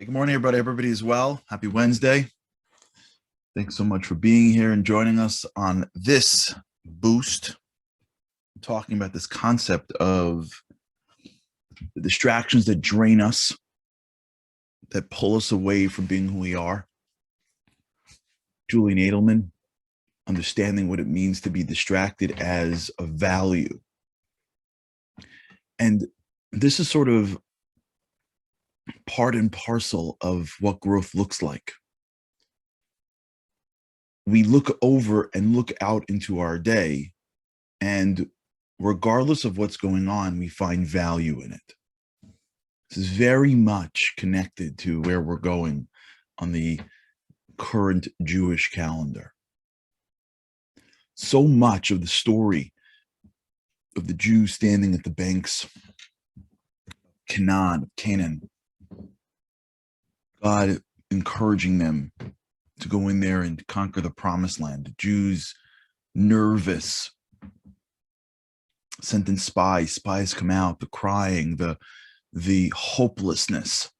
Hey, good morning, everybody. Everybody is well. Happy Wednesday. Thanks so much for being here and joining us on this boost, talking about this concept of the distractions that drain us, that pull us away from being who we are. Julian Edelman, understanding what it means to be distracted as a value. And this is sort of part and parcel of what growth looks like. We look over and look out into our day, and regardless of what's going on, we find value in it. This is very much connected to where we're going on the current Jewish calendar. So much of the story of the Jews standing at the banks of Canaan, God encouraging them to go in there and conquer the promised land. The Jews nervous, sent in spies come out, the crying, the hopelessness.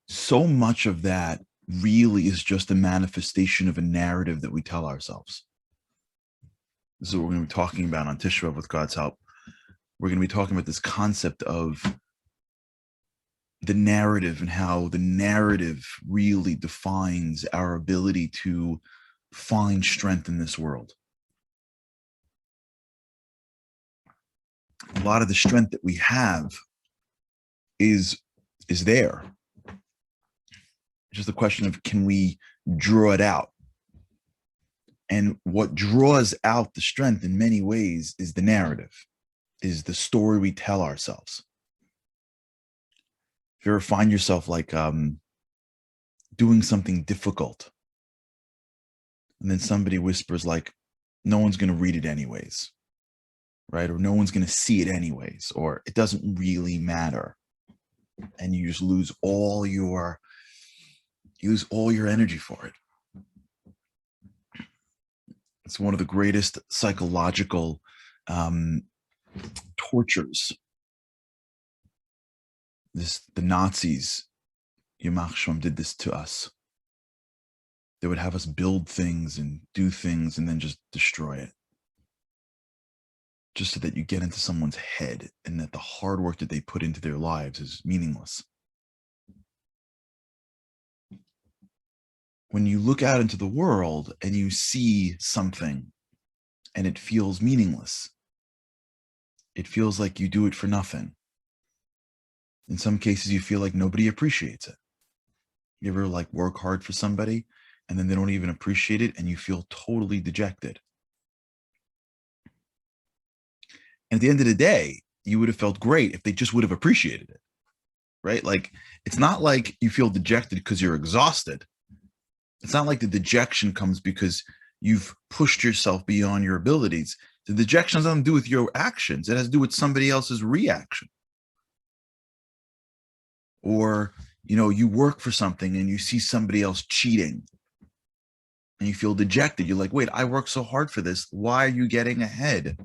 So much of that really is just a manifestation of a narrative that we tell ourselves. This is what we're going to be talking about on Tisha B'Av with God's help. We're going to be talking about this concept of the narrative and how the narrative really defines our ability to find strength in this world. A lot of the strength that we have is there. It's just a question of, can we draw it out? And what draws out the strength in many ways is the narrative, is the story we tell ourselves. If you ever find yourself like doing something difficult, and then somebody whispers like, no one's going to read it anyways, right? Or no one's going to see it anyways, or it doesn't really matter. And you just lose all your energy for it. It's one of the greatest psychological tortures. The Nazis, Yamach Shom, did this to us. They would have us build things and do things and then just destroy it, just so that you get into someone's head and that the hard work that they put into their lives is meaningless. When you look out into the world and you see something and it feels meaningless, it feels like you do it for nothing. In some cases, you feel like nobody appreciates it. You ever like work hard for somebody and then they don't even appreciate it and you feel totally dejected? And at the end of the day, you would have felt great if they just would have appreciated it, right? Like, it's not like you feel dejected because you're exhausted. It's not like the dejection comes because you've pushed yourself beyond your abilities. The dejection has nothing to do with your actions. It has to do with somebody else's reaction. Or, you work for something and you see somebody else cheating and you feel dejected. You're like, wait, I worked so hard for this. Why are you getting ahead?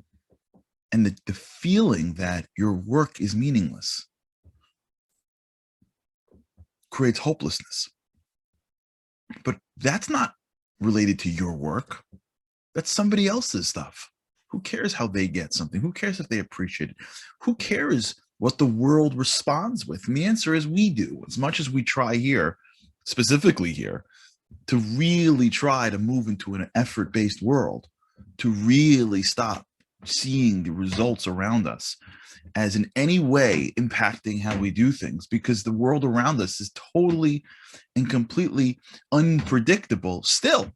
And the feeling that your work is meaningless creates hopelessness. But that's not related to your work. That's somebody else's stuff. Who cares how they get something? Who cares if they appreciate it? Who cares what the world responds with? And the answer is we do. As much as we try here, specifically here, to really try to move into an effort-based world, to really stop seeing the results around us as in any way impacting how we do things, because the world around us is totally and completely unpredictable still.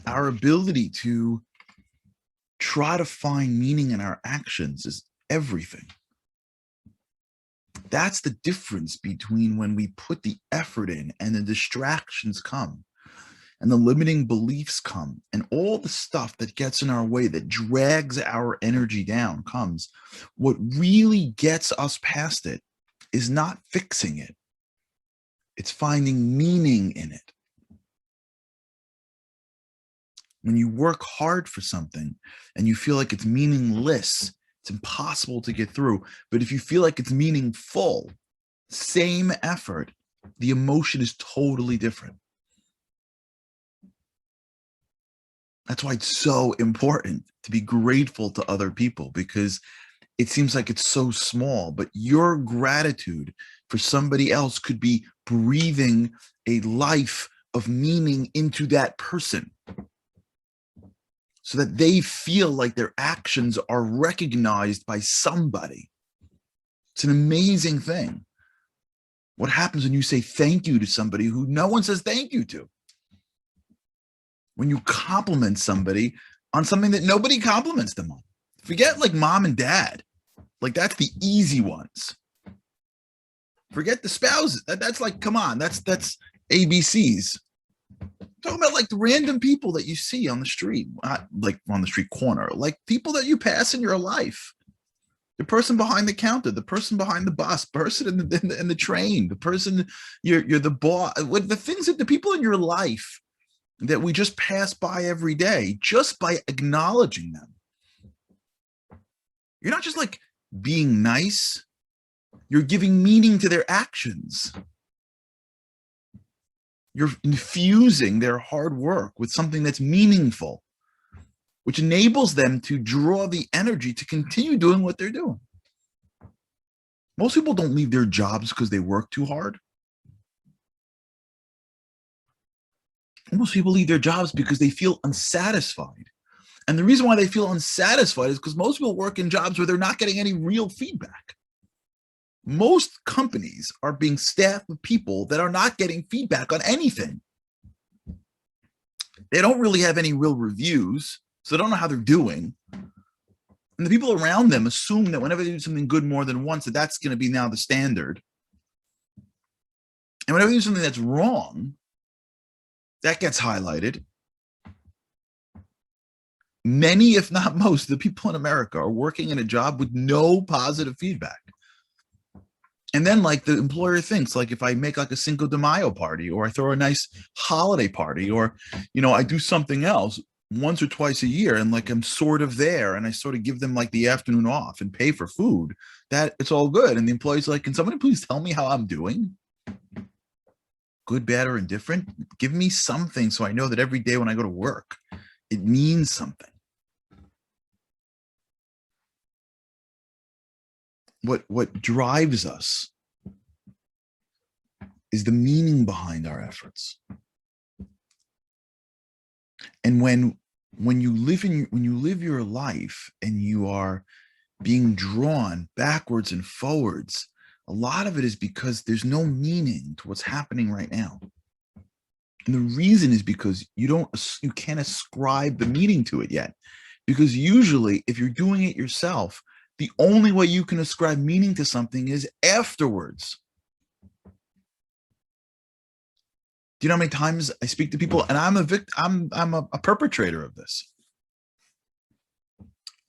Our ability to try to find meaning in our actions is everything. That's the difference between when we put the effort in and the distractions come and the limiting beliefs come and all the stuff that gets in our way, that drags our energy down comes. What really gets us past it is not fixing it. It's finding meaning in it. When you work hard for something and you feel like it's meaningless It's impossible to get through. But if you feel like it's meaningful, same effort, the emotion is totally different. That's why it's so important to be grateful to other people, because it seems like it's so small, but your gratitude for somebody else could be breathing a life of meaning into that person so that they feel like their actions are recognized by somebody. It's an amazing thing. What happens when you say thank you to somebody who no one says thank you to? When you compliment somebody on something that nobody compliments them on. Forget like mom and dad. Like that's the easy ones. Forget the spouses. That's like, come on, that's ABCs. Talking about like the random people that you see on the street, not like on the street corner, like people that you pass in your life. The person behind the counter, the person behind the bus, person in the train, the person you're the boss, with the things that the people in your life that we just pass by every day, just by acknowledging them. You're not just like being nice, you're giving meaning to their actions. You're infusing their hard work with something that's meaningful, which enables them to draw the energy to continue doing what they're doing. Most people don't leave their jobs because they work too hard. Most people leave their jobs because they feel unsatisfied. And the reason why they feel unsatisfied is because most people work in jobs where they're not getting any real feedback. Most companies are being staffed with people that are not getting feedback on anything. They don't really have any real reviews, so they don't know how they're doing. And the people around them assume that whenever they do something good more than once, that that's going to be now the standard. And whenever they do something that's wrong, that gets highlighted. Many, if not most, of the people in America are working in a job with no positive feedback. And then like the employer thinks like if I make like a Cinco de Mayo party, or I throw a nice holiday party, or, you know, I do something else once or twice a year and like I'm sort of there and I sort of give them like the afternoon off and pay for food, that it's all good. And the employee's like, can somebody please tell me how I'm doing? Good, bad, or indifferent? Give me something so I know that every day when I go to work, it means something. What drives us is the meaning behind our efforts. And when you live your life and you are being drawn backwards and forwards, a lot of it is because there's no meaning to what's happening right now. And the reason is because you can't ascribe the meaning to it yet. Because usually if you're doing it yourself, the only way you can ascribe meaning to something is afterwards. Do you know how many times I speak to people, and I'm a perpetrator of this.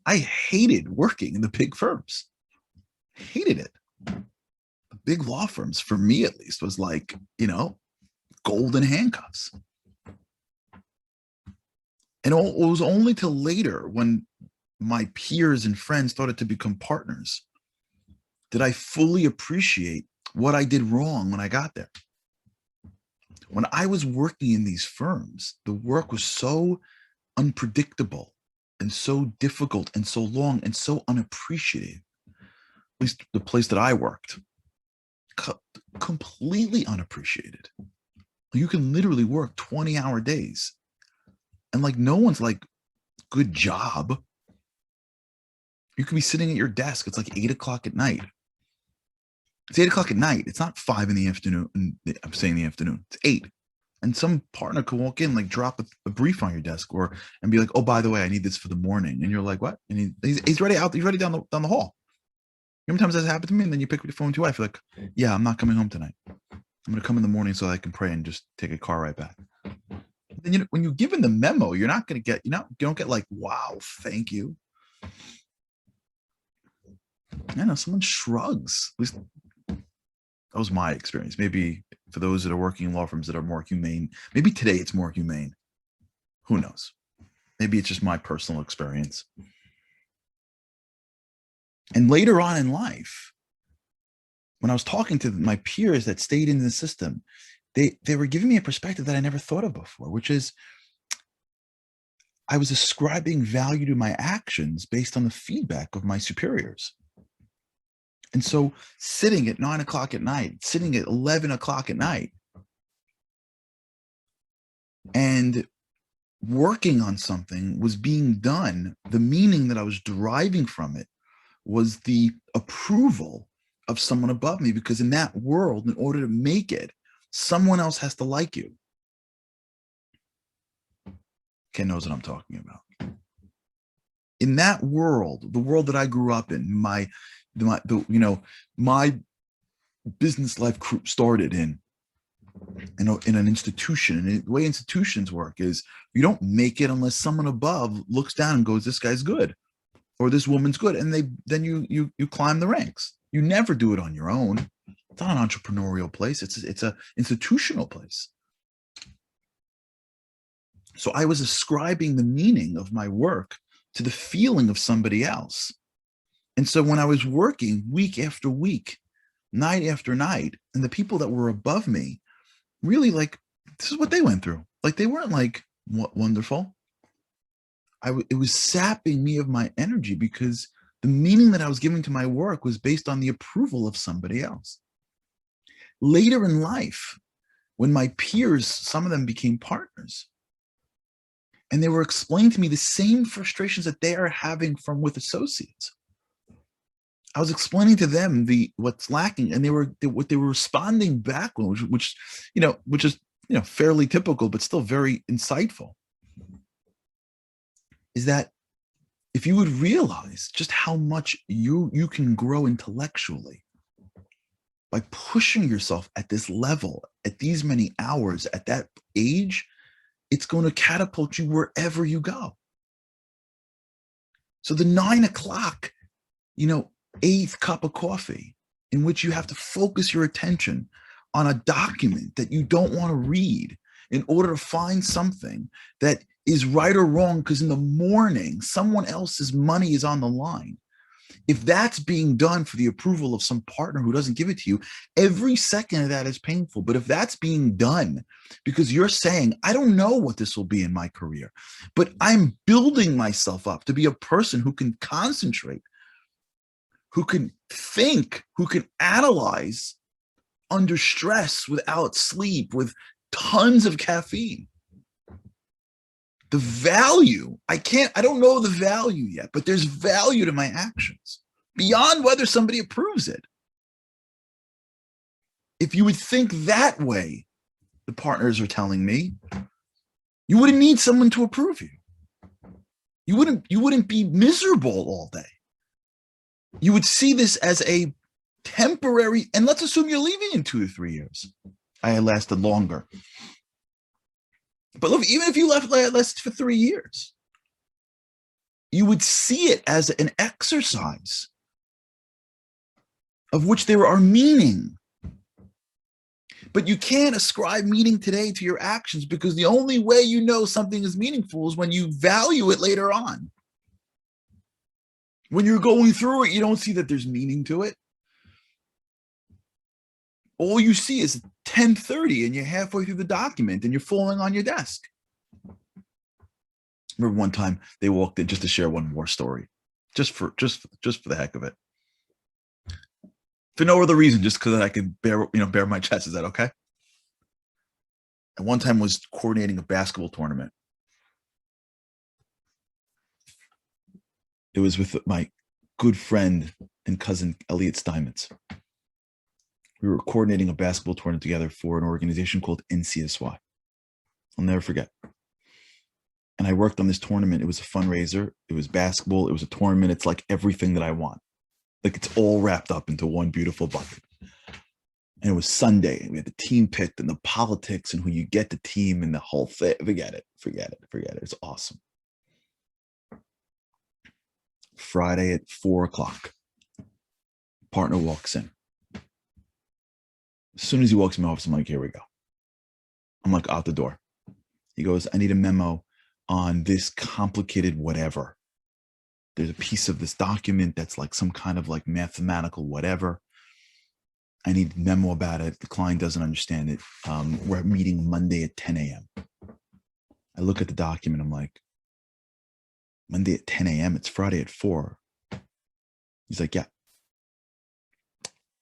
I hated working in the big firms. Hated it. The big law firms, for me at least, was like, you know, golden handcuffs. And it was only till later when my peers and friends started to become partners did I fully appreciate what I did wrong when I got there. When I was working in these firms, the work was so unpredictable and so difficult and so long and so unappreciated. At least the place that I worked, completely unappreciated. You can literally work 20-hour days and like no one's like, good job. You could be sitting at your desk. It's like 8 o'clock at night. It's 8 o'clock at night. It's not 5 in the afternoon. I'm saying the afternoon. It's 8. And some partner could walk in, like drop a brief on your desk and be like, oh, by the way, I need this for the morning. And you're like, what? And he's ready out. He's ready down the hall. How many times that's happened to me? And then you pick up your phone to your wife. You're like, yeah, I'm not coming home tonight. I'm going to come in the morning so I can pray and just take a car right back. Then when you're given the memo, you're not going to get, you don't get like, wow, thank you. I know someone shrugs. At least that was my experience. Maybe for those that are working in law firms that are more humane, maybe today it's more humane. Who knows? Maybe it's just my personal experience. And later on in life, when I was talking to my peers that stayed in the system, they were giving me a perspective that I never thought of before, which is I was ascribing value to my actions based on the feedback of my superiors. And so sitting at 9 o'clock at night, sitting at 11 o'clock at night, and working on something was being done, the meaning that I was deriving from it was the approval of someone above me, because in that world, in order to make it, someone else has to like you. Ken knows what I'm talking about. In that world, the world that I grew up in, my business life started in an institution. And the way institutions work is you don't make it unless someone above looks down and goes, this guy's good, or this woman's good. And then you climb the ranks. You never do it on your own. It's not an entrepreneurial place. It's a institutional place. So I was ascribing the meaning of my work to the feeling of somebody else. And so when I was working week after week, night after night, and the people that were above me, really, like, this is what they went through. Like, they weren't like, what wonderful. It was sapping me of my energy, because the meaning that I was giving to my work was based on the approval of somebody else. Later in life, when my peers, some of them became partners, and they were explaining to me the same frustrations that they are having with associates. I was explaining to them what's lacking, and what they were responding back with, which is fairly typical, but still very insightful, is that if you would realize just how much you can grow intellectually by pushing yourself at this level, at these many hours, at that age, it's going to catapult you wherever you go. So the 9 o'clock, eighth cup of coffee, in which you have to focus your attention on a document that you don't want to read in order to find something that is right or wrong, because in the morning, someone else's money is on the line. If that's being done for the approval of some partner who doesn't give it to you, every second of that is painful. But if that's being done because you're saying, I don't know what this will be in my career, but I'm building myself up to be a person who can concentrate, who can think, who can analyze under stress, without sleep, with tons of caffeine. The value, I don't know the value yet, but there's value to my actions beyond whether somebody approves it. If you would think that way, the partners are telling me, you wouldn't need someone to approve you. You wouldn't be miserable all day. You would see this as a temporary, and let's assume you're leaving in 2 to 3 years. I had lasted longer. But look, even if you last for 3 years, you would see it as an exercise of which there are meaning. But you can't ascribe meaning today to your actions, because the only way you know something is meaningful is when you value it later on. When you're going through it, you don't see that there's meaning to it. All you see is 10:30 and you're halfway through the document and you're falling on your desk. Remember one time they walked in, just to share one more story, just for the heck of it, for no other reason, just because I can bare my chest. Is that okay? And one time was coordinating a basketball tournament. It was with my good friend and cousin Elliot Steinmetz. We were coordinating a basketball tournament together for an organization called NCSY. I'll never forget. And I worked on this tournament. It was a fundraiser. It was basketball. It was a tournament. It's like everything that I want. Like, it's all wrapped up into one beautiful bucket. And it was Sunday. And we had the team picked and the politics and who you get the team and the whole thing. Forget it. It's awesome. Friday at 4 o'clock, partner walks in. As soon as he walks in my office, I'm like, here we go. I'm like, out the door. He goes, I need a memo on this complicated whatever. there's a piece of this document that's like some kind of like mathematical whatever. I need a memo about it. The client doesn't understand it. We're meeting Monday at 10 a.m. I look at the document. I'm like, Monday at 10 a.m. It's Friday at 4. He's like, yeah.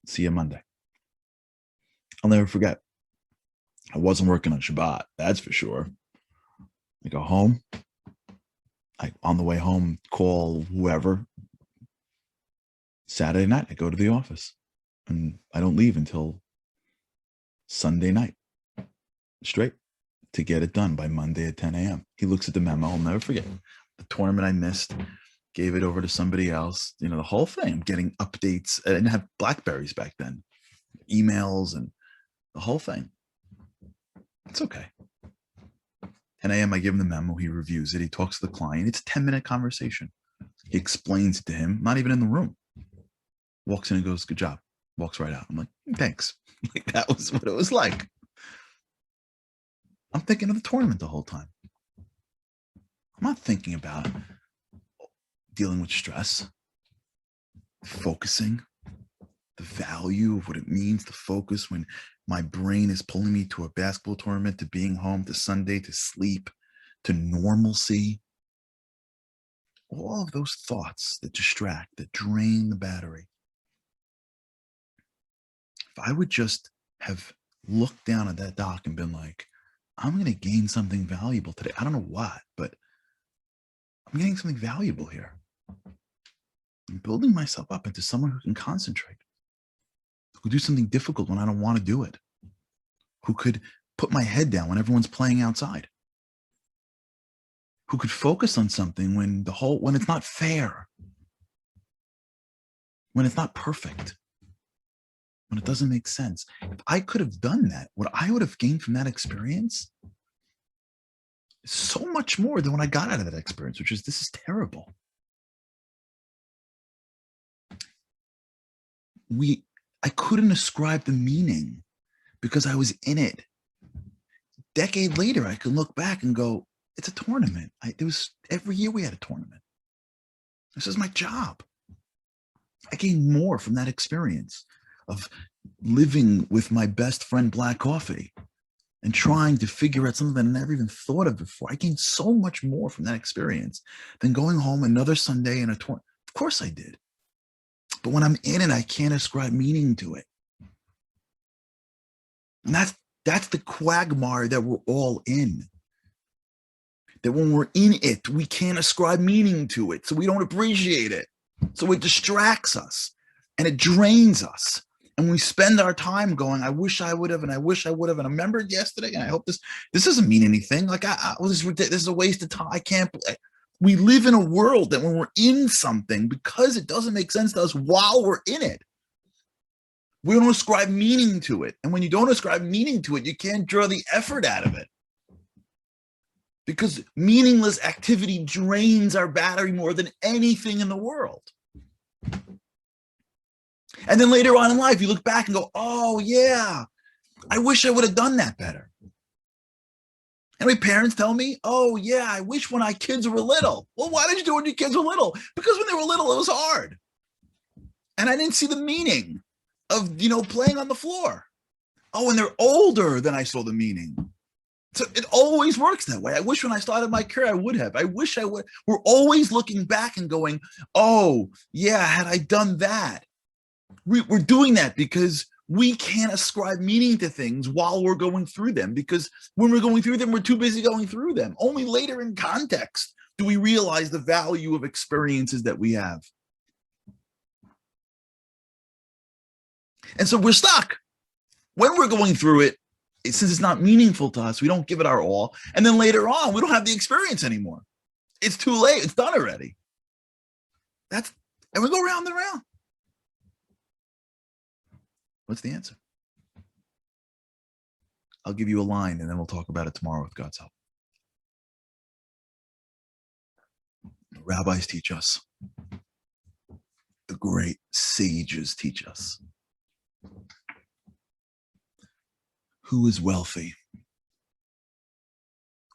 See you Monday. I'll never forget. I wasn't working on Shabbat. That's for sure. I go home. On the way home, call whoever. Saturday night, I go to the office. And I don't leave until Sunday night. Straight. To get it done by Monday at 10 a.m. He looks at the memo. I'll never forget. The tournament I missed, gave it over to somebody else. The whole thing. I'm getting updates. I didn't have Blackberries back then. Emails and the whole thing. It's okay. 10 a.m. I give him the memo. He reviews it. He talks to the client. It's a 10-minute conversation. He explains it to him, not even in the room. Walks in and goes, good job. Walks right out. I'm like, thanks. Like, that was what it was like. I'm thinking of the tournament the whole time. I'm not thinking about dealing with stress, focusing, the value of what it means to focus when my brain is pulling me to a basketball tournament, to being home, to Sunday, to sleep, to normalcy. All of those thoughts that distract, that drain the battery. If I would just have looked down at that doc and been like, I'm going to gain something valuable today. I don't know what, but I'm getting something valuable here. I'm building myself up into someone who can concentrate, who could do something difficult when I don't want to do it, who could put my head down when everyone's playing outside, who could focus on something when it's not fair, when it's not perfect, when it doesn't make sense. If I could have done that, what I would have gained from that experience is so much more than what I got out of that experience, which is, this is terrible. I couldn't ascribe the meaning because I was in it. Decade later, I can look back and go, it's a tournament. Every year we had a tournament. This is my job. I gained more from that experience of living with my best friend Black Coffee and trying to figure out something that I never even thought of before. I gained so much more from that experience than going home another Sunday in a tournament. Of course I did. But when I'm in it, I can't ascribe meaning to it. And that's the quagmire that we're all in. That when we're in it, we can't ascribe meaning to it. So we don't appreciate it. So it distracts us and it drains us. And we spend our time going, I wish I would have, and I wish I would have. And I remembered yesterday, and I hope this doesn't mean anything. Like, this is a waste of time. I can't. We live in a world that when we're in something, because it doesn't make sense to us while we're in it, we don't ascribe meaning to it. And when you don't ascribe meaning to it, you can't draw the effort out of it. Because meaningless activity drains our battery more than anything in the world. And then later on in life, you look back and go, oh, yeah, I wish I would have done that better. And my parents tell me, oh, yeah, I wish when our kids were little. Well, why did you do it when your kids were little? Because when they were little, it was hard. And I didn't see the meaning of, playing on the floor. Oh, when they're older, then I saw the meaning. So it always works that way. I wish when I started my career, I would have. I wish I would. We're always looking back and going, oh, yeah, had I done that. We're doing that because we can't ascribe meaning to things while we're going through them, because when we're going through them, we're too busy going through them. Only later in context do we realize the value of experiences that we have. And so we're stuck. When we're going through it, since it's not meaningful to us, we don't give it our all. And then later on, we don't have the experience anymore. It's too late. It's done already. And we go round and round. What's the answer? I'll give you a line and then we'll talk about it tomorrow with God's help. The rabbis teach us. The great sages teach us. Who is wealthy?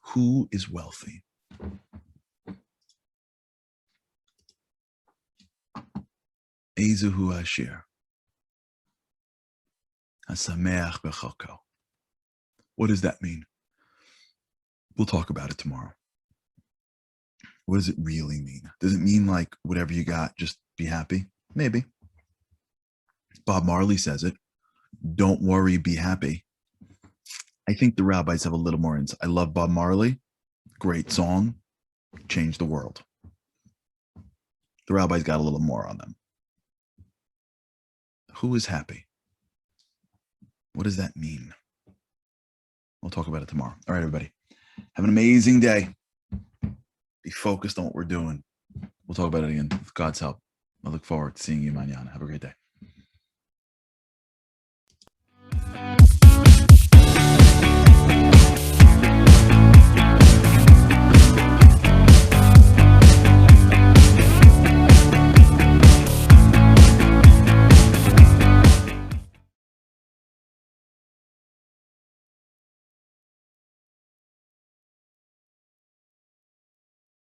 Who is wealthy? Ezuhu Ashir. Hasameach B'chalko. What does that mean? We'll talk about it tomorrow. What does it really mean? Does it mean like whatever you got, just be happy? Maybe. Bob Marley says it. Don't worry, be happy. I think the rabbis have a little more insight. I love Bob Marley. Great song. Changed the world. The rabbis got a little more on them. Who is happy? What does that mean? We'll talk about it tomorrow. All right, everybody. Have an amazing day. Be focused on what we're doing. We'll talk about it again with God's help. I look forward to seeing you mañana. Have a great day.